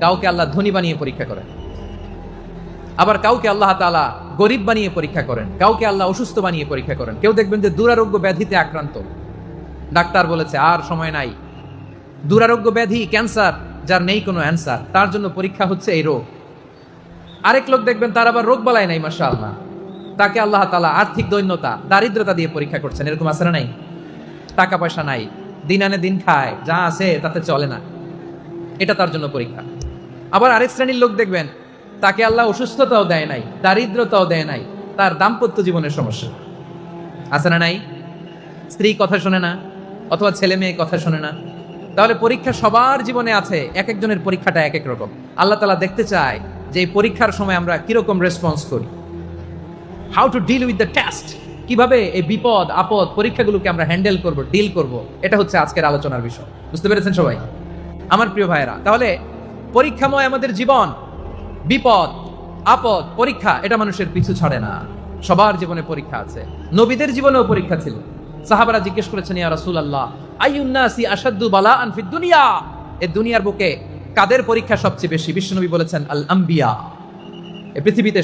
কাউকে আল্লাহ ধনী বানিয়ে পরীক্ষা করেন, আবার কাউকে আল্লাহ তাআলা গরিব বানিয়ে পরীক্ষা করেন, কাউকে আল্লাহ অসুস্থ বানিয়ে পরীক্ষা করেন। কেউ দেখবেন যে দুরারোগ্য ব্যাধিতে আক্রান্ত, ডাক্তার বলেছে আর সময় নাই, দুরারোগ্য ব্যাধি ক্যান্সার, যার নেই কোনো অ্যান্সার, তার জন্য পরীক্ষা হচ্ছে এই রোগ। আরেক লোক দেখবেন তার আবার রোগ বালাই নাই, মাশাআল্লাহ, তাকে আল্লাহ তাআলা আর্থিক দৈন্যতা, দারিদ্রতা দিয়ে পরীক্ষা করছেন। এরকম আছে না নাই? টাকা পয়সা নাই, দিন আনে দিন খায়, যা আছে তাতে চলে না, এটা তার জন্য পরীক্ষা। আবার আরেক শ্রেণীর লোক দেখবেন তাকে আল্লাহ অসুস্থতাও দেয় নাই, দারিদ্রতাও দেয় নাই, তার দাম্পত্য জীবনের সমস্যা আছে না নাই? স্ত্রী কথা শোনে না, অথবা ছেলে মেয়ে কথা শোনে না। তাহলে পরীক্ষা সবার জীবনে আছে, এক একজনের পরীক্ষাটা এক এক রকম। আল্লাহ তাআলা দেখতে চায় যে এই পরীক্ষার সময় আমরা কিরকম রেসপন্স করি, how to deal with the test, কিভাবে এই বিপদ আপদ পরীক্ষাগুলোকে আমরা হ্যান্ডেল করব, ডিল করব। এটা হচ্ছে আজকের আলোচনার বিষয়। বুঝতে পেরেছেন সবাই আমার প্রিয় ভাইয়েরা? তাহলে পরীক্ষাময় আমাদের জীবন, বিপদ আপদ পরীক্ষা, এটা মানুষের পিছু ছাড়ে না। সবার জীবনে পরীক্ষা আছে, নবীদের জীবনেও পরীক্ষা ছিল। সাহাবারা জিজ্ঞেস করেছেন, ইয়া রাসূলুল্লাহ আইয়ুন নাসি আশাদ্দু বালাআন ফিদ দুনিয়া, এই দুনিয়ার বুকে কাদের পরীক্ষা সবচেয়ে বেশি? বিশ্বনবী বলেছেন আল আম্বিয়া, এই পৃথিবীতে